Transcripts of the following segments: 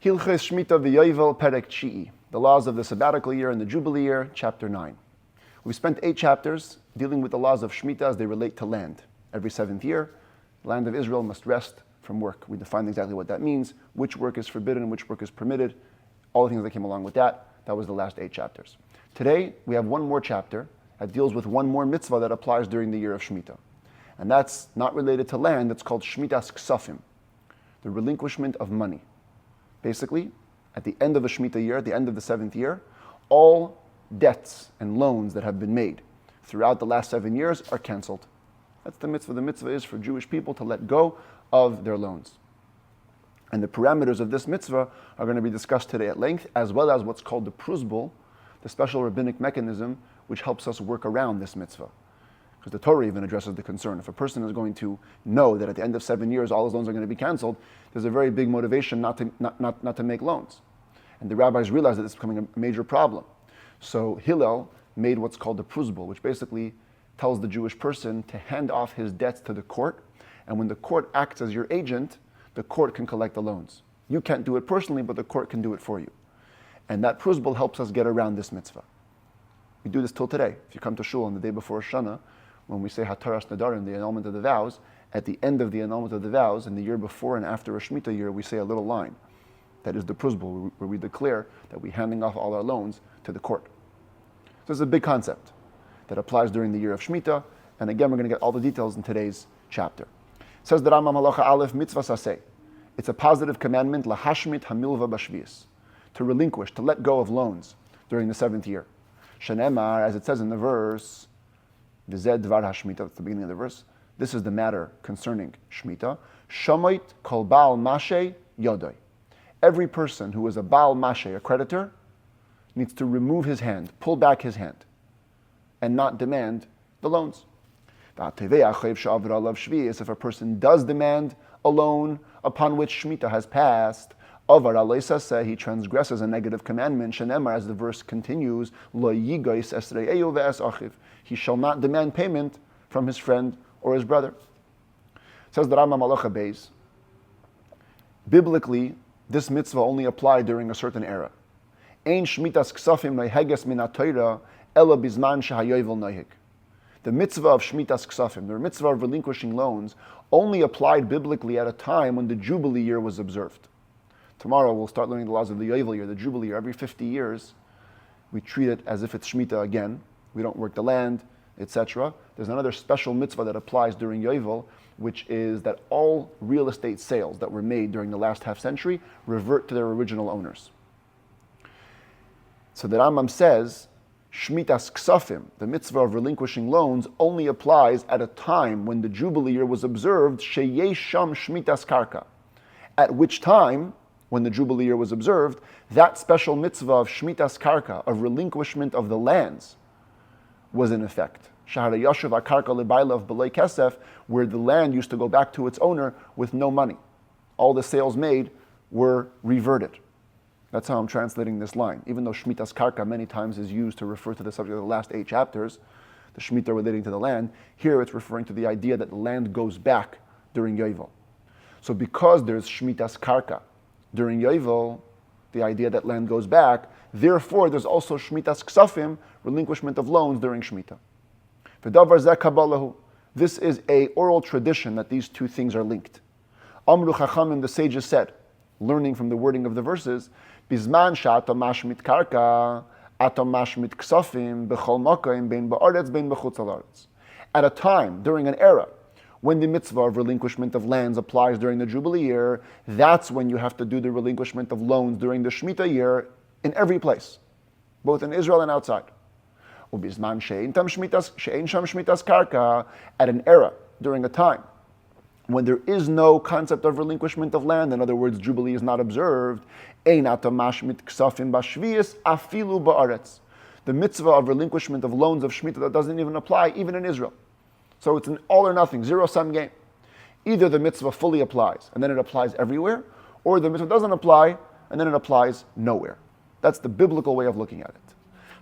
Hilchos Shmittah v'Yovel Perek Chi'i, the laws of the sabbatical year and the Jubilee year, chapter 9. We spent 8 chapters dealing with the laws of Shmittah as they relate to land. Every 7th year, the land of Israel must rest from work. We defined exactly what that means, which work is forbidden and which work is permitted, all the things that came along with that. That was the last 8 chapters. Today, we have one more chapter that deals with one more mitzvah that applies during the year of Shmittah. And that's not related to land, it's called Shmitas Ksafim, the relinquishment of money. Basically, at the end of the Shmittah year, at the end of the 7th year, all debts and loans that have been made throughout the last 7 years are canceled. That's the mitzvah. The mitzvah is for Jewish people to let go of their loans. And the parameters of this mitzvah are going to be discussed today at length, as well as what's called the pruzbul, the special rabbinic mechanism which helps us work around this mitzvah. Because the Torah even addresses the concern. If a person is going to know that at the end of 7 years all his loans are going to be canceled, there's a very big motivation not to make loans. And the rabbis realized that this is becoming a major problem. So Hillel made what's called the pruzbul, which basically tells the Jewish person to hand off his debts to the court, and when the court acts as your agent, the court can collect the loans. You can't do it personally, but the court can do it for you. And that pruzbul helps us get around this mitzvah. We do this till today. If you come to shul on the day before Shana, when we say Hataras Nadarim, the annulment of the vows, at the end of the annulment of the vows, in the year before and after a Shmittah year, we say a little line. That is the pruzbul, where we declare that we're handing off all our loans to the court. So this is a big concept that applies during the year of Shmittah, and again, we're going to get all the details in today's chapter. It says the Rambam Halacha Aleph Mitzvah Saseh. It's a positive commandment, lahashmit hamilva bashvius, to relinquish, to let go of loans during the 7th year. Shenemar, as it says in the verse, V'zeh dvar hashmita, that's the beginning of the verse. This is the matter concerning Shmittah. Shamoit kol baal mashe yodoi. Every person who is a baal mashe, a creditor, needs to remove his hand, pull back his hand, and not demand the loans. If a person does demand a loan upon which Shmittah has passed, he transgresses a negative commandment. As the verse continues, he shall not demand payment from his friend or his brother. Says the Rambam Halacha Beis. Biblically, this mitzvah only applied during a certain era. Ein shmitas ksafim noiheges min haTorah ela bizman shehayovel noiheg. The mitzvah of shmitas ksafim, the mitzvah of relinquishing loans, only applied biblically at a time when the Jubilee year was observed. Tomorrow we'll start learning the laws of the Yovel year, the Jubilee year. Every 50 years, we treat it as if it's Shmittah again. We don't work the land, etc. There's another special mitzvah that applies during Yovel, which is that all real estate sales that were made during the last half century revert to their original owners. So the Rambam says, Shmitas Ksafim, the mitzvah of relinquishing loans, only applies at a time when the Jubilee year was observed, Sheyesh Sham Shmitas Karka, at which time, when the Jubilee year was observed, that special mitzvah of Shmitas Karka, of relinquishment of the lands, was in effect. Shahara Yashuv Akarka Lebaila of Belay Kesef, where the land used to go back to its owner with no money. All the sales made were reverted. That's how I'm translating this line. Even though Shmitas Karka many times is used to refer to the subject of the last 8 chapters, the Shmittah relating to the land, here it's referring to the idea that the land goes back during Yovel. So because there's Shmitas Karka during Yovel, the idea that land goes back, therefore there's also Shmitas Ksafim, relinquishment of loans during Shmittah. V'davar zeh kabbalahu. This is a oral tradition that these two things are linked. Amru Chachamim, the sages said, learning from the wording of the verses, Bizman she'ata mashmit karka, ata mashmit ksafim, b'chol makayim, bein ba'aretz, bein b'chutz ha'aretz. At a time, during an era, when the mitzvah of relinquishment of lands applies during the Jubilee year, that's when you have to do the relinquishment of loans during the Shmittah year in every place, both in Israel and outside. Ubizman she'ein sham shmitas karka, at an era, during a time, when there is no concept of relinquishment of land, in other words, Jubilee is not observed, ein ata mashmit ksafim bashvius afilu ba'aretz. The mitzvah of relinquishment of loans of Shmittah, that doesn't even apply even in Israel. So it's an all or nothing, zero-sum game. Either the mitzvah fully applies, and then it applies everywhere, or the mitzvah doesn't apply, and then it applies nowhere. That's the biblical way of looking at it.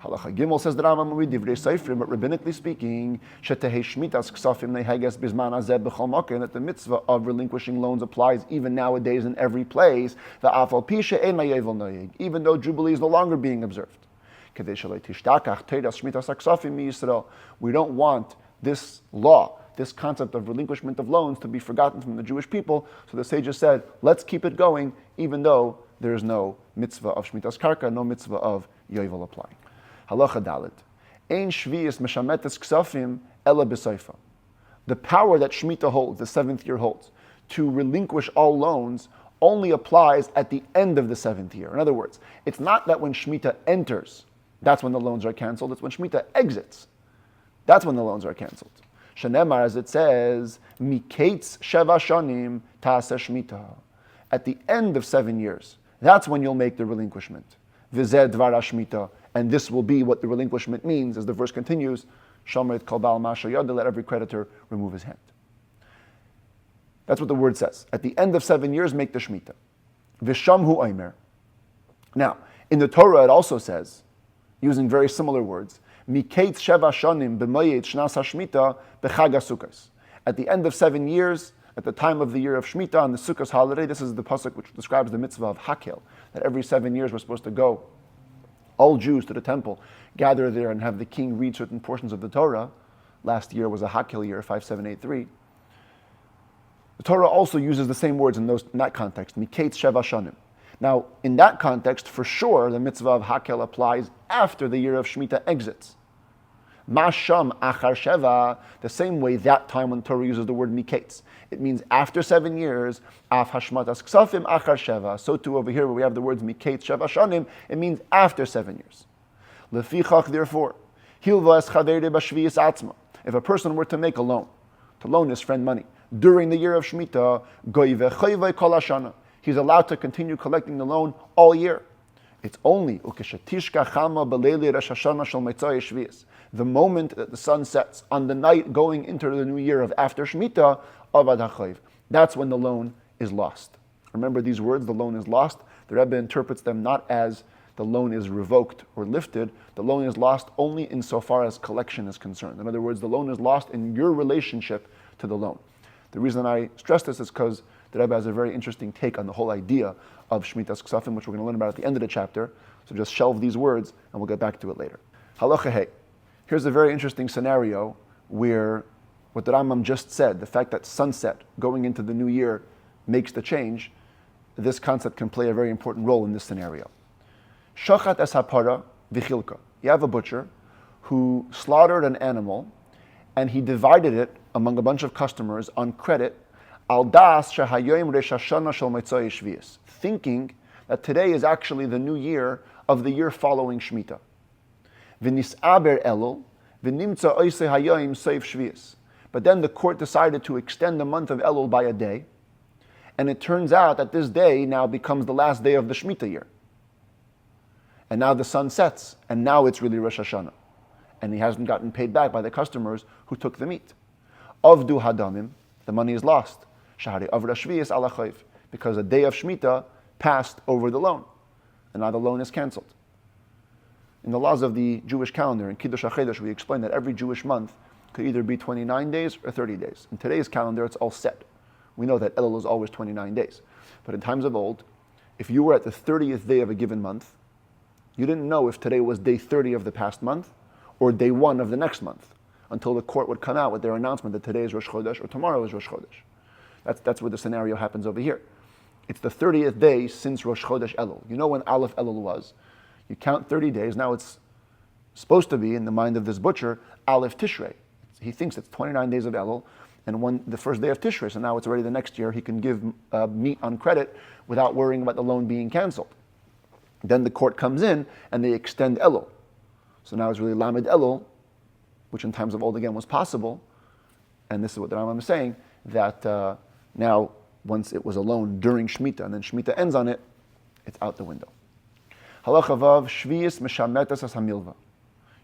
Halacha Gimel says the Rambam we divrei seifrim, but rabbinically speaking, shetehei shmitas ksafim neheges bizman hazeh b'chol makom, that the mitzvah of relinquishing loans applies even nowadays in every place. Va'afal pi she'ein hayevel noyeg, even though Jubilee is no longer being observed. Kedei shalei tishtakach teiras shmitas haksafim miYisrael. We don't want this law, this concept of relinquishment of loans, to be forgotten from the Jewish people. So the sages said, let's keep it going, even though there is no mitzvah of shmitas karka, no mitzvah of yovel applying. Halacha Dalet. Ein shviyas meshametes ksafim ela b'seifa. The power that Shmittah holds, the 7th year holds, to relinquish all loans only applies at the end of the 7th year. In other words, it's not that when Shmittah enters, that's when the loans are canceled. It's when Shmittah exits. That's when the loans are canceled. Shenemar, as it says, Miketz sheva shanim ta'aseh Shmittah. At the end of 7 years, that's when you'll make the relinquishment. V'zeh dvar Shmittah. And this will be what the relinquishment means, as the verse continues, Shomer kol ba'al masha yada, let every creditor remove his hand. That's what the word says. At the end of 7 years, make the Shmittah. V'sham hu omer. Now, in the Torah it also says, using very similar words, Miketz sheva shanim b'moyed shnas hashmita b'chag HaSukkos. At the end of 7 years, at the time of the year of Shmittah, on the Sukkos holiday, this is the pasuk which describes the mitzvah of Hakel, that every 7 years we're supposed to go, all Jews, to the temple, gather there and have the king read certain portions of the Torah. Last year was a Hakel year, 5783. The Torah also uses the same words in that context, Miketz sheva shanim. Now, in that context, for sure, the mitzvah of Hakel applies after the year of Shemitah exits. Masham achar sheva, the same way that time when Torah uses the word Miketz. It means after 7 years, af hashmatas ksafim achar sheva. So too over here where we have the words Miketz sheva shanim, it means after 7 years. Lefichach, therefore, hilva es chaveri b'shviyis atzma. If a person were to make a loan, to loan his friend money, during the year of Shemitah, goy v'chayvay kol hashana, he's allowed to continue collecting the loan all year. It's only ukeshatishka chama b'leili Rosh Hashanah shel Motzei Shviyos, the moment that the sun sets on the night going into the new year of after Shemitah, avad hachayv. That's when the loan is lost. Remember these words, the loan is lost. The Rebbe interprets them not as the loan is revoked or lifted. The loan is lost only insofar as collection is concerned. In other words, the loan is lost in your relationship to the loan. The reason I stress this is because the Rebbe has a very interesting take on the whole idea of Shmitas Ksafim, which we're going to learn about at the end of the chapter. So just shelve these words and we'll get back to it later. Halacha Hey. Here's a very interesting scenario where what the Rambam just said, the fact that sunset going into the new year makes the change, this concept can play a very important role in this scenario. Shachat es hapara v'chilka. You have a butcher who slaughtered an animal and he divided it among a bunch of customers on credit, al das shehayoim Rosh Hashanah shel Motzei Shviyos, thinking that today is actually the new year of the year following Shemitah. V'nis'aber elul v'nimtza oisei hayoim seif Shviyos. But then the court decided to extend the month of Elul by a day, and it turns out that this day now becomes the last day of the Shemitah year. And now the sun sets, and now it's really Rosh Hashanah. And he hasn't gotten paid back by the customers who took the meat. Avdu hadamim, the money is lost. Shahari avra shviyas ala chayv, because a day of Shemitah passed over the loan, and now the loan is canceled. In the laws of the Jewish calendar, in Kiddush HaChedesh, we explain that every Jewish month could either be 29 days or 30 days. In today's calendar, it's all set. We know that Elul is always 29 days. But in times of old, if you were at the 30th day of a given month, you didn't know if today was day 30 of the past month or day 1 of the next month, until the court would come out with their announcement that today is Rosh Chodesh or tomorrow is Rosh Chodesh. That's where the scenario happens over here. It's the 30th day since Rosh Chodesh Elul. You know when Aleph Elul was. You count 30 days. Now it's supposed to be, in the mind of this butcher, Aleph Tishrei. He thinks it's 29 days of Elul and the first day of Tishrei. So now it's already the next year. He can give meat on credit without worrying about the loan being canceled. Then the court comes in and they extend Elul. So now it's really Lamed Elul, which in times of old again was possible. And this is what the Rambam is saying, that now once it was a loan during Shemitah and then Shemitah ends on it, it's out the window. Halacha Vav, Shviyis Meshametas as Hamilva.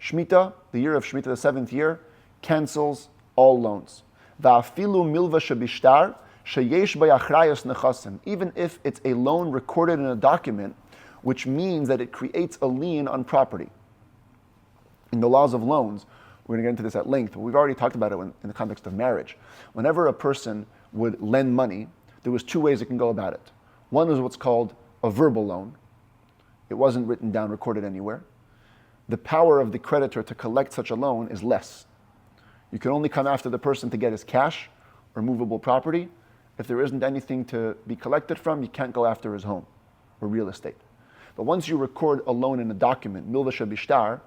Shemitah, the year of Shemitah, the 7th year, cancels all loans. Va'afilu milva shebishtar sheyesh bayachrayos nechasim. Even if it's a loan recorded in a document, which means that it creates a lien on property. In the laws of loans, we're going to get into this at length, but we've already talked about it in the context of marriage. Whenever a person would lend money, there was two ways it can go about it. One is what's called a verbal loan. It wasn't written down, recorded anywhere. The power of the creditor to collect such a loan is less. You can only come after the person to get his cash or movable property. If there isn't anything to be collected from, you can't go after his home or real estate. But once you record a loan in a document, milva shebishtar,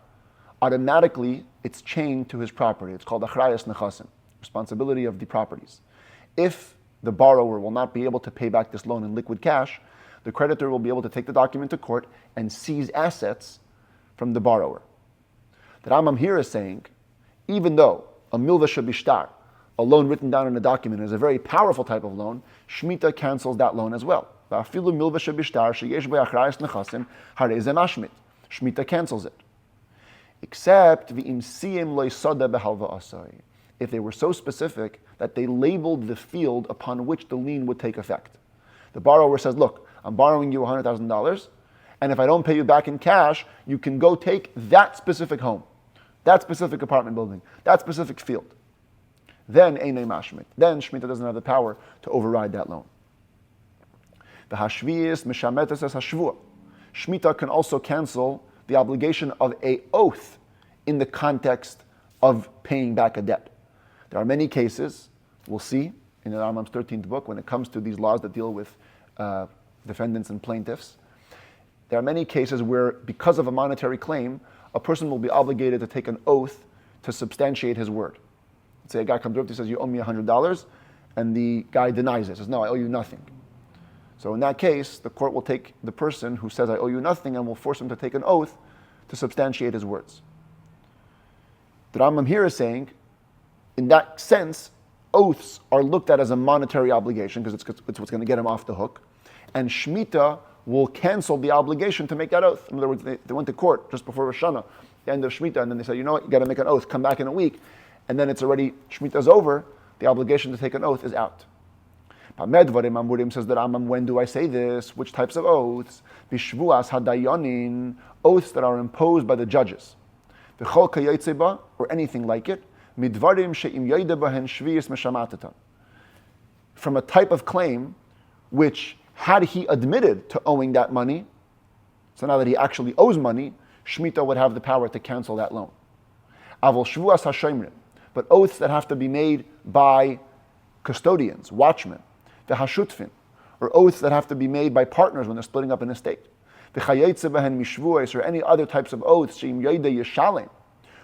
automatically it's chained to his property. It's called achrayas nechasim, responsibility of the properties. If the borrower will not be able to pay back this loan in liquid cash, the creditor will be able to take the document to court and seize assets from the borrower. The Rambam here is saying, even though a milva shebishtar, a loan written down in a document, is a very powerful type of loan, Shmittah cancels that loan as well. Shmittah cancels it. Except if they were so specific that they labeled the field upon which the lien would take effect. The borrower says, look, I'm borrowing you $100,000, and if I don't pay you back in cash, you can go take that specific home, that specific apartment building, that specific field. Then Einay Mashmit. Then Shmittah doesn't have the power to override that loan. The Hashviyis Mishametas as Hashvua. Shmittah can also cancel the obligation of a oath in the context of paying back a debt. There are many cases, we'll see in the Rambam's 13th book, when it comes to these laws that deal with defendants and plaintiffs. There are many cases where, because of a monetary claim, a person will be obligated to take an oath to substantiate his word. Let's say a guy comes up to you and says, you owe me $100, and the guy denies it, says, no, I owe you nothing. So in that case, the court will take the person who says, I owe you nothing, and will force him to take an oath to substantiate his words. The Rambam here is saying, in that sense, oaths are looked at as a monetary obligation, because it's what's going to get him off the hook, and Shmittah will cancel the obligation to make that oath. In other words, they went to court just before Rosh Hashanah, the end of Shmittah, and then they said, you know what, you got to make an oath, come back in a week, and then it's already, Shmittah's over, the obligation to take an oath is out. Medvarim Amurim says that Rambam, when do I say this? Which types of oaths? Bishvuas hadayonin, oaths that are imposed by the judges. V'chol kayotzeba, or anything like it. Midvarim she'im yoyde bahen shviyis meshamatatan. From a type of claim, which had he admitted to owing that money, so now that he actually owes money, Shmittah would have the power to cancel that loan. Avol shvuas hashemrim, but oaths that have to be made by custodians, watchmen, the hashutfin, or oaths that have to be made by partners when they're splitting up an estate. The chayetze behen mishvuos, or any other types of oaths, sheim yoyde yeshalem,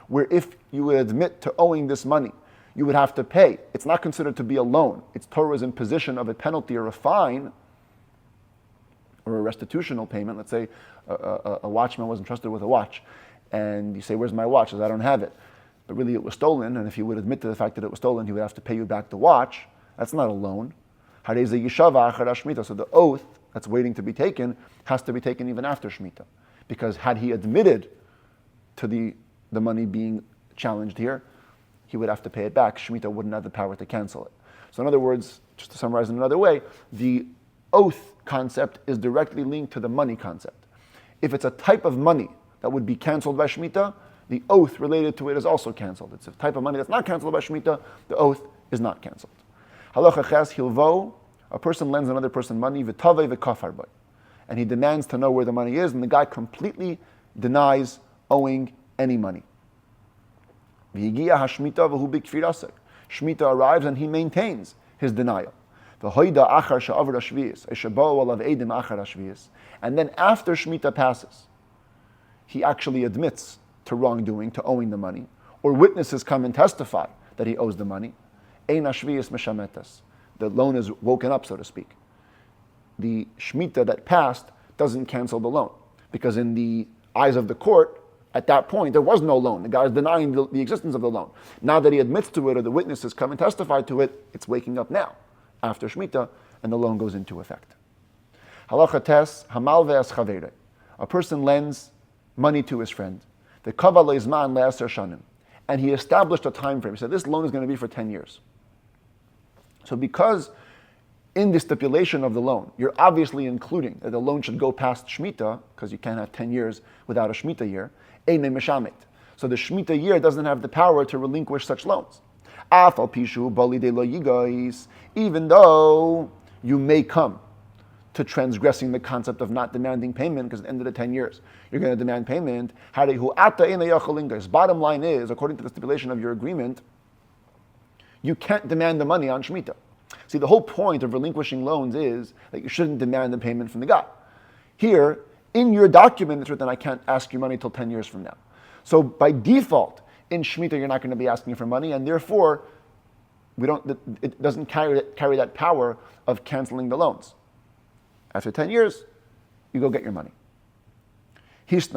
where if you would admit to owing this money, you would have to pay. It's not considered to be a loan. It's Torah's imposition of a penalty or a fine, or a restitutional payment. Let's say a watchman was entrusted with a watch, and you say, where's my watch? He says, I don't have it. But really it was stolen, and if he would admit to the fact that it was stolen, he would have to pay you back the watch. That's not a loan. So the oath that's waiting to be taken has to be taken even after Shmittah. Because had he admitted to the money being challenged here, he would have to pay it back. Shmittah wouldn't have the power to cancel it. So in other words, just to summarize in another way, the oath concept is directly linked to the money concept. If it's a type of money that would be canceled by Shmittah, the oath related to it is also canceled. It's a type of money that's not canceled by Shmittah, the oath is not canceled. Halacha ches hilvo, a person lends another person money, v'tavei v'kafar bay, and he demands to know where the money is, and the guy completely denies owing any money. V'higia hashmita v'hu b'kfirasek. Shmittah arrives and he maintains his denial. V'hoida achar sha'avra shviyis, eshabao alav edim achar shviyis, and then after Shmittah passes, he actually admits to wrongdoing, to owing the money, or witnesses come and testify that he owes the money. Ein hashviyis meshametas. The loan is woken up, so to speak. The Shmittah that passed doesn't cancel the loan, because in the eyes of the court, at that point, there was no loan. The guy is denying the existence of the loan. Now that he admits to it, or the witnesses come and testify to it, it's waking up now, after Shmittah, and the loan goes into effect. Halacha tes, hamal ve'as chaveirei. A person lends money to his friend. The kava leizman le'aser shanim. And he established a time frame. He said, this loan is going to be for 10 years. So because in the stipulation of the loan, you're obviously including that the loan should go past Shmittah, because you can't have 10 years without a Shmittah year, einay meshamet. So the Shmittah year doesn't have the power to relinquish such loans. Even though you may come to transgressing the concept of not demanding payment, because at the end of the 10 years, you're going to demand payment. Bottom line is, according to the stipulation of your agreement, you can't demand the money on Shmittah. See, the whole point of relinquishing loans is that you shouldn't demand the payment from the guy. Here, in your document, it's written, I can't ask you money till 10 years from now. So by default, in Shmittah, you're not going to be asking for money, and therefore, it doesn't carry that power of canceling the loans. After 10 years, you go get your money. If,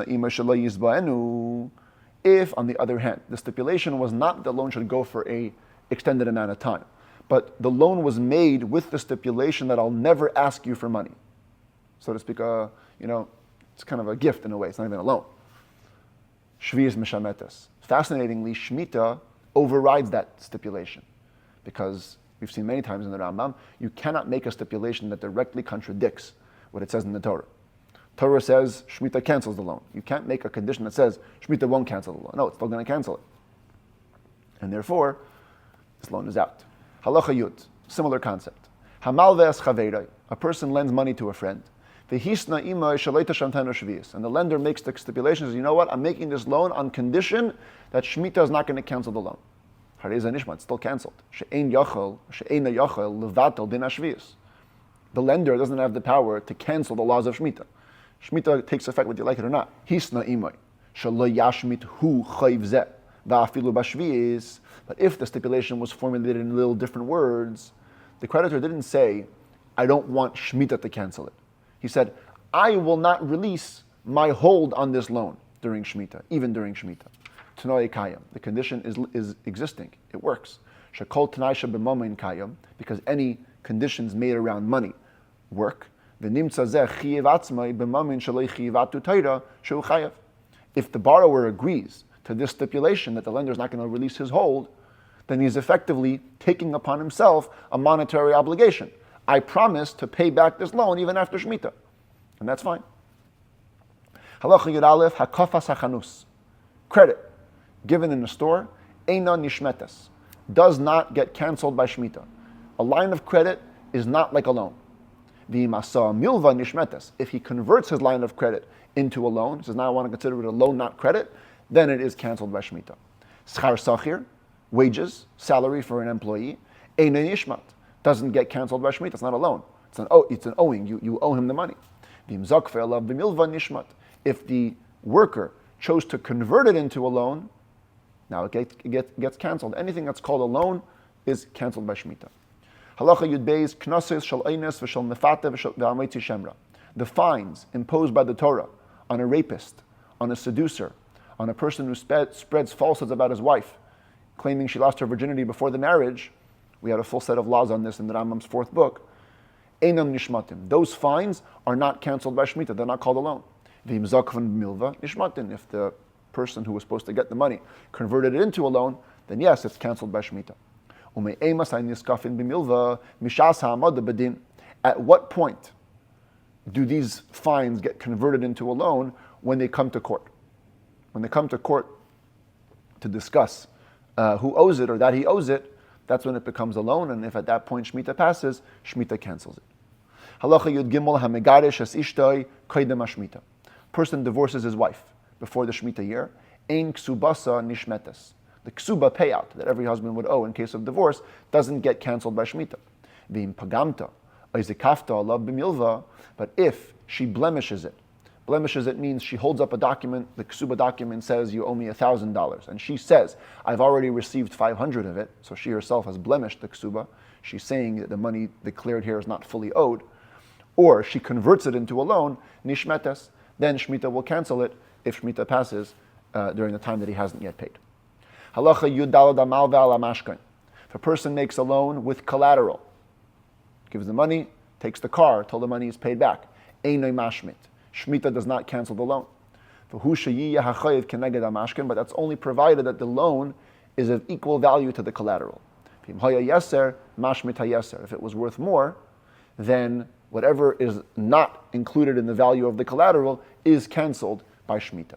on the other hand, the stipulation was not that the loan should go for a extended amount of time, but the loan was made with the stipulation that I'll never ask you for money. So to speak, it's kind of a gift in a way, it's not even a loan. Shvius mishametas. Fascinatingly, Shmittah overrides that stipulation, because we've seen many times in the Rambam, you cannot make a stipulation that directly contradicts what it says in the Torah. Torah says Shmittah cancels the loan. You can't make a condition that says Shmittah won't cancel the loan. No, it's still going to cancel it. And therefore, this loan is out. Halacha Yud, similar concept. Hamal ve'es chaveiroi, a person lends money to a friend. V'hisna imay shaleita shamtanu shvius, and the lender makes the stipulation, says, you know what, I'm making this loan on condition that Shmittah is not going to cancel the loan. Hareza nishma, it's still cancelled. She'ein yachol levatel din hashvius. The lender doesn't have the power to cancel the laws of Shmittah. Shmittah takes effect whether you like it or not. Hisna imay shelo yashmit hu chayv zeh va'afilu b'shvius. But if the stipulation was formulated in little different words, the creditor didn't say, I don't want Shmittah to cancel it. He said, I will not release my hold on this loan during Shmittah, even during Shmittah. Tanoi kayam. The condition is existing. It works. Shekol tanaisha b'momin kayam, because any conditions made around money work. V'nimtza zeh chiyev atzmai b'momin shalei chiyevatu taira shu chayev. If the borrower agrees to this stipulation that the lender is not going to release his hold, then he's effectively taking upon himself a monetary obligation. I promise to pay back this loan even after Shmittah. And that's fine. Halacha Yud Aleph, hakafas hachanus. Credit given in the store, eina nishmetas, does not get canceled by Shmittah. A line of credit is not like a loan. V'imasa milva nishmetas. If he converts his line of credit into a loan, says now I want to consider it a loan, not credit, then it is canceled by Shmittah. Schar sachir, wages, salary for an employee, eina nishmat, doesn't get canceled by Shmittah. It's not a loan. It's an owing. You owe him the money. If the worker chose to convert it into a loan, now it gets canceled. Anything that's called a loan is canceled by Shmittah. Halacha Yud Beis, Knosses shel Eines v'shel Mefata v'amitzi Shemra. The fines imposed by the Torah on a rapist, on a seducer, on a person who spreads falsehoods about his wife, claiming she lost her virginity before the marriage. We had a full set of laws on this in the Rambam's 4th book. Einam nishmatim. Those fines are not canceled by Shmittah. They're not called a loan. V'im zakvan milva nishmatim. If the person who was supposed to get the money converted it into a loan, then yes, it's canceled by Shmittah. At what point do these fines get converted into a loan? When they come to court. When they come to court to discuss who owes it or that he owes it, that's when it becomes a loan, and if at that point Shmittah passes, Shmittah cancels it. Halacha Yud Gimel HaMegaresh Es Ishtoi Koydem HaShmittah. Person divorces his wife before the Shmittah year. Ein ksubasa nishmetes. The ksuba payout that every husband would owe in case of divorce doesn't get canceled by Shmittah. V'im pagamta oizekafta alav b'milva. But if she blemishes it means she holds up a document, the ksuba document says you owe me $1,000, and she says, I've already received 500 of it, so she herself has blemished the ksuba. She's saying that the money declared here is not fully owed. Or she converts it into a loan, nishmetes, then Shmittah will cancel it if Shmittah passes during the time that he hasn't yet paid. Halacha Yud Daled Amal Ve'al Amashkan. If a person makes a loan with collateral, gives the money, takes the car till the money is paid back, Einoi Mashmit. Shmittah does not cancel the loan. But that's only provided that the loan is of equal value to the collateral. If it was worth more, then whatever is not included in the value of the collateral is canceled by Shmittah.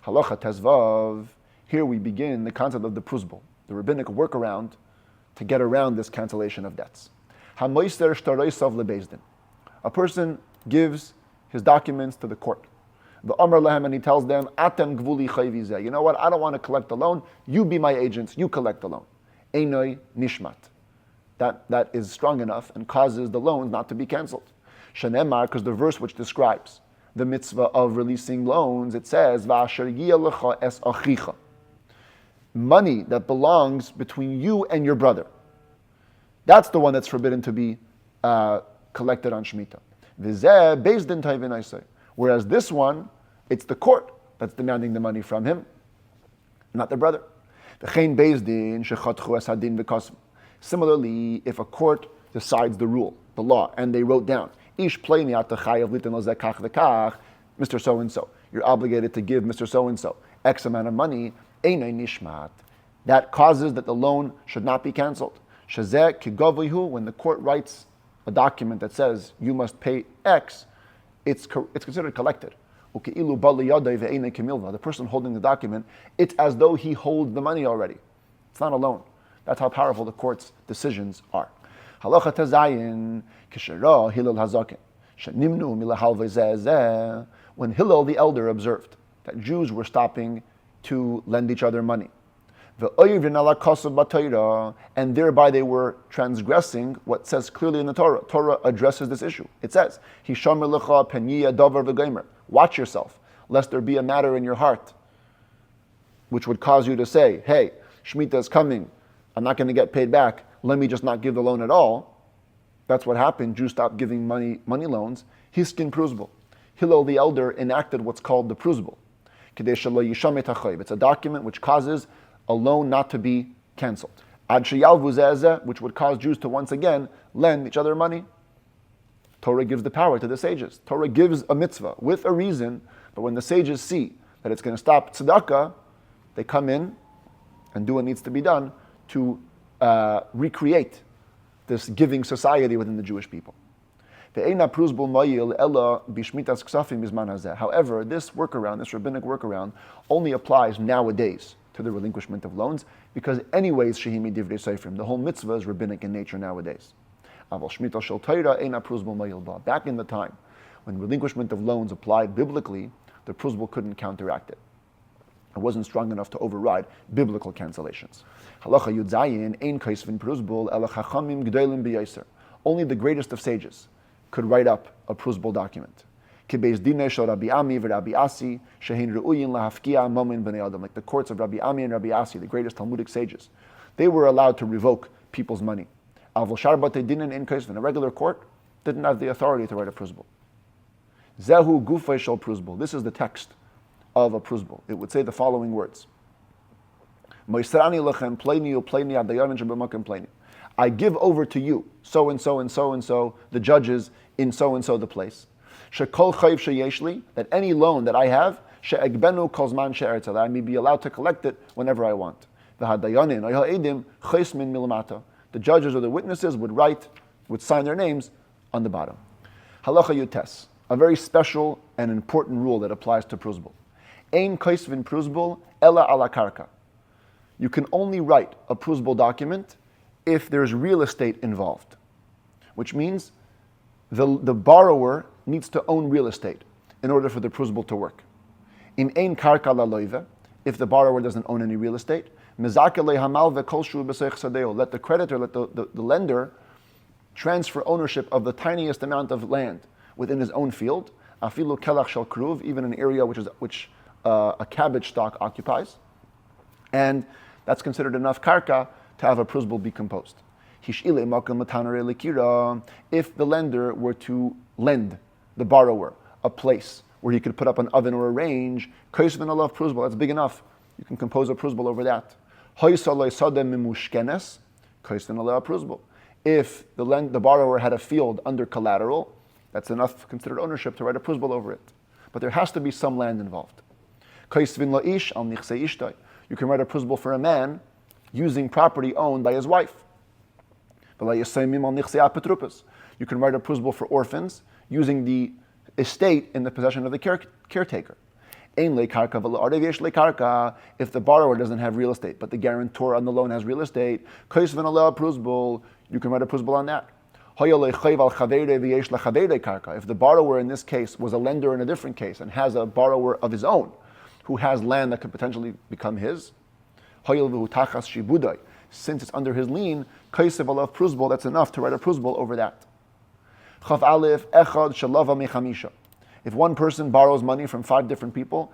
Halacha tezvav. Here we begin the concept of the pruzbul, the rabbinic workaround to get around this cancellation of debts. Hamoiser shtaroisav lebezdin. A person gives his documents to the court. The Amar Lehem, and he tells them, Atem gvuli chayvi. You know what? I don't want to collect the loan. You be my agents. You collect the loan. Einoi nishmat. That is strong enough and causes the loan not to be canceled. Shanemar, because the verse which describes the mitzvah of releasing loans, it says, Va'asher yiyalecha es achicha. Money that belongs between you and your brother. That's the one that's forbidden to be collected on Shmittah. V'zeh bezdin tayvin aisay. Whereas this one, it's the court that's demanding the money from him, not the brother. V'chein bezdin shechatchu es hadin v'kosm. Similarly, if a court decides the rule, the law, and they wrote down, Ish pleini atachayav litin lo zekach v'kach, Mr. So-and-so, you're obligated to give Mr. So-and-so X amount of money, einay nishmat. That causes that the loan should not be canceled. Shazeh kigovihu, when the court writes a document that says you must pay X, it's considered collected. The person holding the document, it's as though he holds the money already. It's not a loan. That's how powerful the court's decisions are. Halacha tazayin kishara Hillel hazaken shenimnu milahal v'zeh. When Hillel the elder observed that Jews were stopping to lend each other money, and thereby they were transgressing what says clearly in the Torah. Torah addresses this issue. It says, watch yourself, lest there be a matter in your heart which would cause you to say, hey, Shmittah is coming, I'm not going to get paid back, let me just not give the loan at all. That's what happened. Jews stopped giving money loans. Hiskin pruzbul. Hillel the elder enacted what's called the pruzbul. It's a document which causes a loan not to be canceled. Ad sheyalvu zeh, which would cause Jews to once again lend each other money. Torah gives the power to the sages. Torah gives a mitzvah with a reason, but when the sages see that it's going to stop tzedakah, they come in and do what needs to be done to recreate this giving society within the Jewish people. However, this workaround, this rabbinic workaround, only applies nowadays to the relinquishment of loans, because anyways, the whole mitzvah is rabbinic in nature nowadays. Back in the time, when relinquishment of loans applied biblically, the pruzbul couldn't counteract it. It wasn't strong enough to override biblical cancellations. Only the greatest of sages could write up a pruzbul document. Like the courts of Rabbi Ami and Rabbi Asi, the greatest Talmudic sages, they were allowed to revoke people's money. In a regular court, didn't have the authority to write a pruzbul. Zehu gufay shel pruzbul. This is the text of a pruzbul. It would say the following words: I give over to you, so and so and so and so, the judges in so and so the place. Shekol chayv sheyeshli, that any loan that I have, she'egbenu kol zman she'eretz, that I may be allowed to collect it whenever I want. V'hadayanin or ha'edim ches min milamata. The judges or the witnesses would sign their names on the bottom. Halacha yutes, a very special and important rule that applies to pruzbul. Ein kaisvin pruzbul ela ala karka. You can only write a pruzbul document if there's real estate involved, which means the borrower needs to own real estate in order for the pruzbul to work. In ein karka la loive, if the borrower doesn't own any real estate, let the creditor, let the lender transfer ownership of the tiniest amount of land within his own field, afilu kelach shel kruv, even an area which a cabbage stalk occupies, and that's considered enough karka to have a pruzbul be composed. If the lender were to lend the borrower a place where he could put up an oven or a range, kaisvin alav pruzbul, that's big enough. You can compose a pruzbul over that. If the borrower had a field under collateral, that's enough considered ownership to write a pruzbul over it. But there has to be some land involved. You can write a pruzbul for a man using property owned by his wife. You can write a pruzbul for orphans using the estate in the possession of the caretaker. Ein lekarka v'la'arev yesh lekarka. If the borrower doesn't have real estate, but the guarantor on the loan has real estate, kaisvan aleh prusbul, you can write a prusbul on that. If the borrower in this case was a lender in a different case and has a borrower of his own who has land that could potentially become his, since it's under his lien, that's enough to write a prusbul over that. If one person borrows money from 5 different people,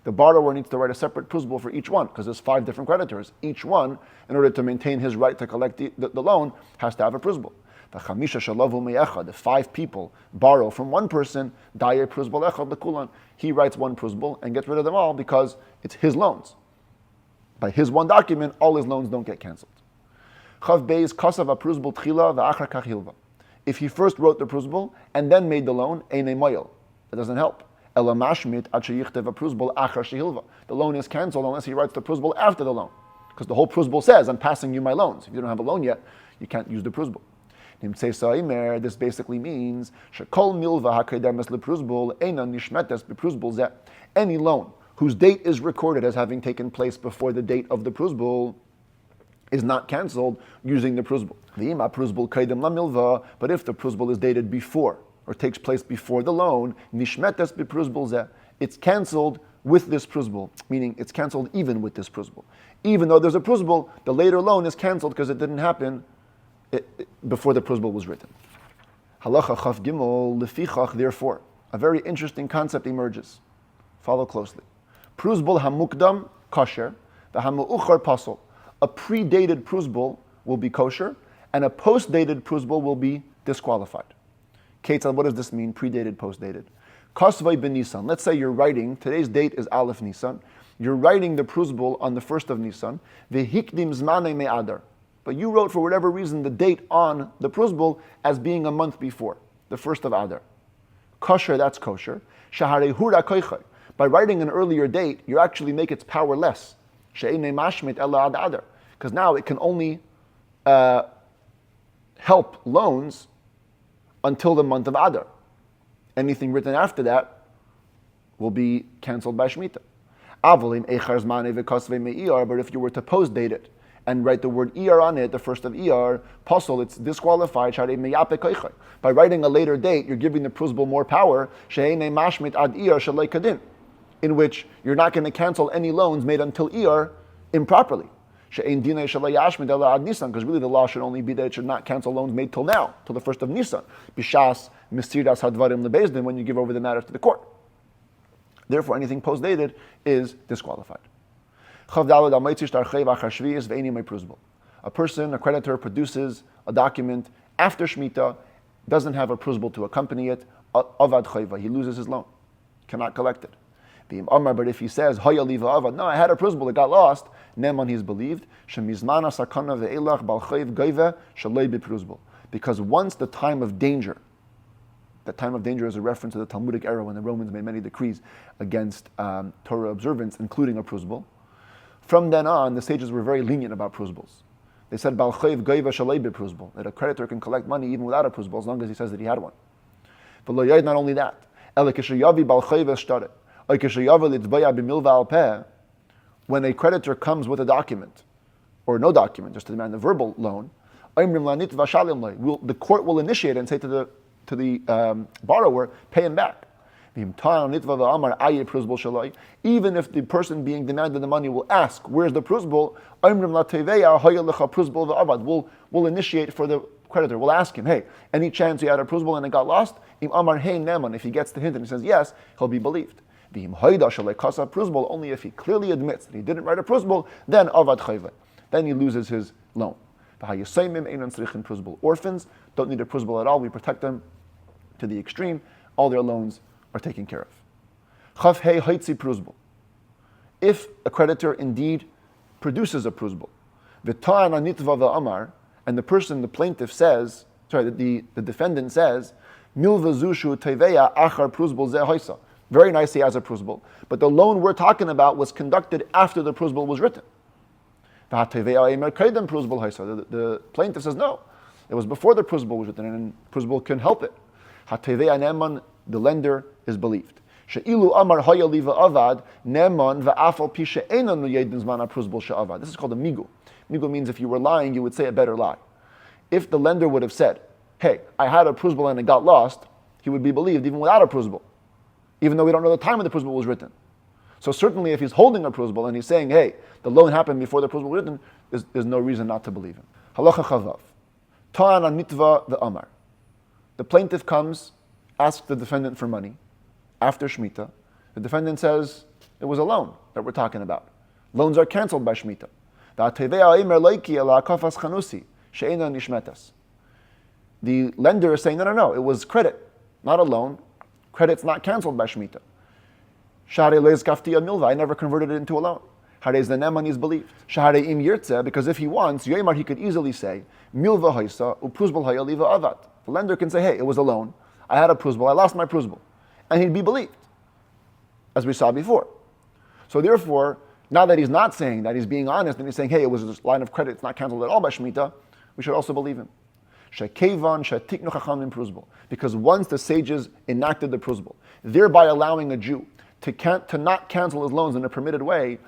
the borrower needs to write a separate prusbul for each one, because there's 5 different creditors. Each one, in order to maintain his right to collect the loan, has to have a prusbul. If 5 people borrow from one person, he writes one prusbul and gets rid of them all because it's his loans. By his one document, all his loans don't get cancelled. If he first wrote the prusbul and then made the loan, that doesn't help. The loan is cancelled unless he writes the prusbul after the loan. Because the whole prusbul says, I'm passing you my loans. If you don't have a loan yet, you can't use the prusbul. This basically means any loan whose date is recorded as having taken place before the date of the prusbul is not cancelled using the prusbul. But if the prusbul is dated before or takes place before the loan, it's cancelled with this prusbul, meaning it's cancelled even with this prusbul. Even though there's a prusbul, the later loan is cancelled because it didn't happen before the prusbul was written. Halacha chaf gimel lefichach. Therefore, a very interesting concept emerges. Follow closely. Prusbul hamukdam kosher, the hamu'uchar pasol. A predated prusbul will be kosher, and a post-dated prusbul will be disqualified. Ketzal, what does this mean? Predated, post-dated. Kasvay ben Nisan. Let's say you're writing. Today's date is Aleph Nisan. You're writing the prusbul on the 1st of Nisan. Vehikdim zmanei me'adar. But you wrote, for whatever reason, the date on the prusbul as being a month before, the 1st of Adar. Kosher, that's kosher. Shaharei hura koichai. By writing an earlier date, you actually make its power less. She'einei mashmit ela ad Adar. Because now it can only help loans until the month of Adar. Anything written after that will be cancelled by Shmittah. But if you were to post-date it, and write the word Iyar on it, the 1st of Iyar, Pasol, it's disqualified. By writing a later date, you're giving the prusbul more power, in which you're not going to cancel any loans made until Iyar improperly. Because really the law should only be that it should not cancel loans made till now, till the 1st of Nisan. Bishas Misiras Hadvarim Lebezdin, when you give over the matter to the court. Therefore, anything post-dated is disqualified. A person, a creditor, produces a document after Shmittah, doesn't have a prusbul to accompany it, avad chayva, he loses his loan, cannot collect it. But if he says, no, I had a prusbul, it got lost, Neman, he's believed, because once the time of danger is a reference to the Talmudic era when the Romans made many decrees against Torah observance, including a prusbul. From then on, the sages were very lenient about prusbuls. They said, Bal chayv goyva shalei prusbul, that a creditor can collect money even without a prusbul, as long as he says that he had one. But not only that, when a creditor comes with a document, or no document, just to demand a verbal loan, the court will initiate and say to the borrower, pay him back. Even if the person being demanded the money will ask, where's the prusbul? We'll initiate for the creditor. We'll ask him, hey, any chance you had a prusbul and it got lost? If he gets the hint and he says yes, he'll be believed. Only if he clearly admits that he didn't write a prusbul, then avad chayve. Then he loses his loan. Orphans don't need a prusbul at all. We protect them to the extreme. All their loans are taken care of. If a creditor indeed produces a prusbul, and the person, the plaintiff says, the defendant says, very nice, he has a prusbul, but the loan we're talking about was conducted after the prusbul was written. The plaintiff says, no, it was before the prusbul was written, and prusbul can help it. The lender is believed. She'ilu amar haya liva avad neman va'afal pi she'enan yedin zman apruzbul she'avad. This is called a migu. Migu means if you were lying, you would say a better lie. If the lender would have said, hey, I had a pruzbul and it got lost, he would be believed even without a pruzbul, even though we don't know the time when the pruzbul was written. So certainly if he's holding a pruzbul and he's saying, hey, the loan happened before the pruzbul was written, there's no reason not to believe him. Halacha chavav. Ta'an an mitva ve'amar. The plaintiff comes, asks the defendant for money. After Shmittah, the defendant says, it was a loan that we're talking about. Loans are canceled by Shmittah. The lender is saying, no, it was credit, not a loan. Credit's not canceled by Shmittah. I never converted it into a loan. Harez the neman is believed. Im yirtze, because if he wants, Yoimar, he could easily say, milva haisa upruzbal haya liva avat. The lender can say, hey, it was a loan. I had a pruzbal, I lost my pruzbal. And he'd be believed, as we saw before. So therefore, now that he's not saying that, he's being honest, and he's saying, hey, it was a line of credit, it's not canceled at all by Shmittah, we should also believe him. Because once the sages enacted the pruzbal, thereby allowing a Jew to not cancel his loans in a permitted way,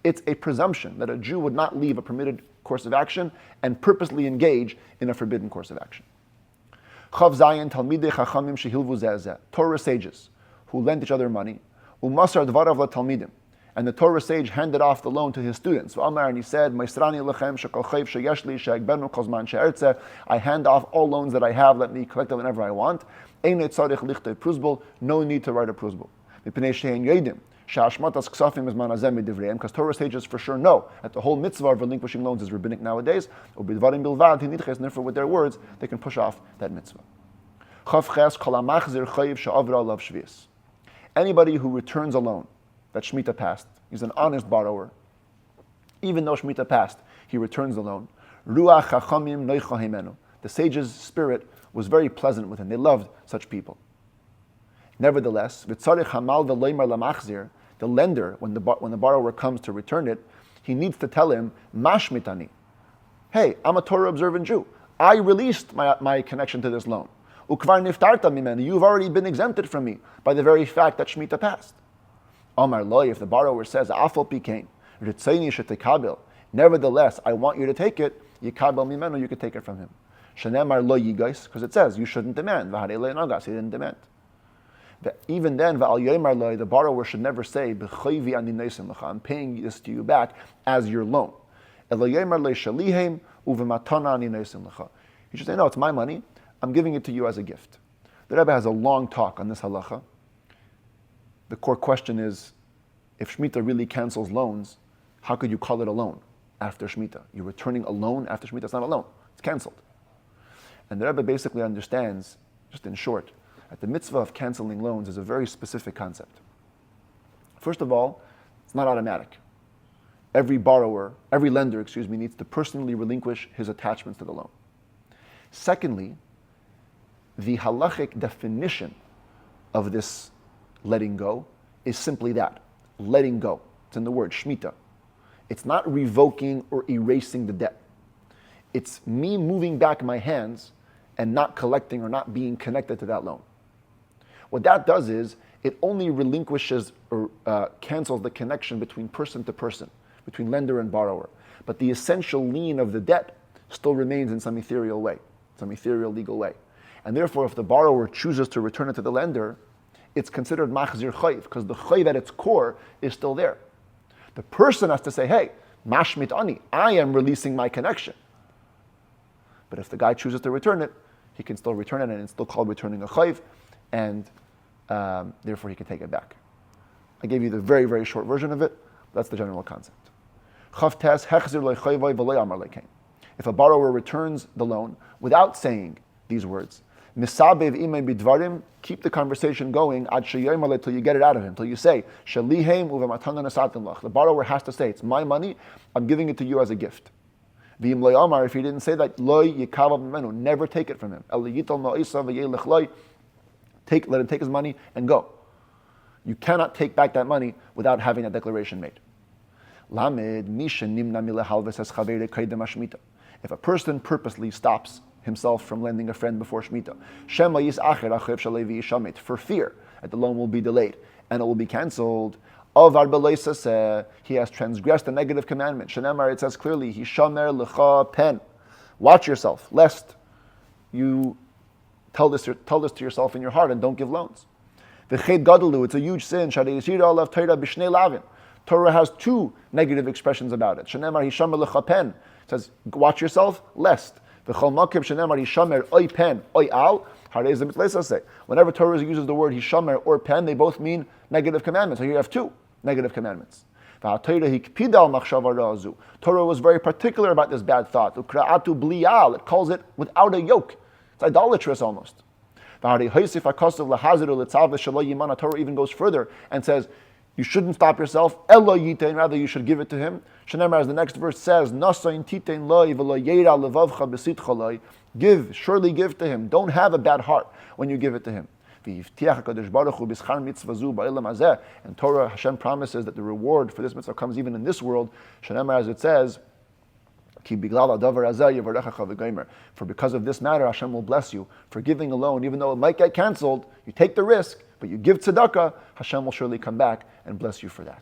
it's a presumption that a Jew would not leave a permitted course of action and purposely engage in a forbidden course of action. Torah sages who lent each other money, and the Torah sage handed off the loan to his students. And he said, I hand off all loans that I have, let me collect them whenever I want. No need to write a pruzbul. Because Torah sages for sure know that the whole mitzvah of relinquishing loans is rabbinic nowadays. With their words, they can push off that mitzvah. Anybody who returns a loan that Shmittah passed, he's an honest borrower. Even though Shmittah passed, he returns the loan. The sage's spirit was very pleasant with him. They loved such people. Nevertheless, the lender, when the borrower comes to return it, he needs to tell him, Mashmitani. Hey, I'm a Torah observant Jew. I released my connection to this loan. You've already been exempted from me by the very fact that Shmittah passed. Amar loy, if the borrower says, Afal pikein, ritzayni shetekabel, nevertheless, I want you to take it, yikabel mimenu, you could take it from him. Shenemar lo yigais, because it says, you shouldn't demand. V'harei le nagas, he didn't demand. Even then, the borrower should never say, I'm paying this to you back as your loan. He should say, no, it's my money. I'm giving it to you as a gift. The Rabbi has a long talk on this halacha. The core question is, if Shmittah really cancels loans, how could you call it a loan after Shmittah? You're returning a loan after Shmittah. It's not a loan. It's canceled. And the Rabbi basically understands, just in short, that the mitzvah of canceling loans is a very specific concept. First of all, it's not automatic. Every lender, needs to personally relinquish his attachments to the loan. Secondly, the halachic definition of this letting go is simply that, letting go. It's in the word, Shmittah. It's not revoking or erasing the debt. It's me moving back my hands and not collecting or not being connected to that loan. What that does is, it only relinquishes or cancels the connection between person to person, between lender and borrower. But the essential lien of the debt still remains in some ethereal way, some ethereal legal way. And therefore, if the borrower chooses to return it to the lender, it's considered machzir chayv, because the chayv at its core is still there. The person has to say, hey, mashmit ani, I am releasing my connection. But if the guy chooses to return it, he can still return it, and it's still called returning a chayv, and therefore he can take it back. I gave you the very, very short version of it. That's the general concept. If a borrower returns the loan without saying these words, keep the conversation going till you get it out of him, till you say, the borrower has to say, it's my money, I'm giving it to you as a gift. If he didn't say that, never take it from him. Let him take his money and go. You cannot take back that money without having that declaration made. If a person purposely stops himself from lending a friend before Shmittah. Shema yis'acher achiv shalevi yishamit, for fear that the loan will be delayed and it will be cancelled. Avar b'leisaseh, he has transgressed a negative commandment. Shenemar, it says clearly, hishamer lecha pen. Watch yourself, lest you tell this to yourself in your heart and don't give loans. V'ched gadalu, it's a huge sin. Shadei yisira alav Torah b'shnei lavin. Torah has two negative expressions about it. Shenemar hishamer lecha pen. It says, watch yourself, lest. V'chol makim shenemar hishamer oy pen oy al. Whenever Torah uses the word hishamer or pen, they both mean negative commandments. So here you have two negative commandments. Torah was very particular about this bad thought. It calls it without a yoke. It's idolatrous almost. Torah even goes further and says, you shouldn't stop yourself, rather you should give it to him. As the next verse says, give, surely give to him. Don't have a bad heart when you give it to him. And Torah, Hashem promises that the reward for this mitzvah comes even in this world. As it says, for because of this matter, Hashem will bless you. For giving a loan, even though it might get cancelled, you take the risk, but you give tzedakah, Hashem will surely come back and bless you for that.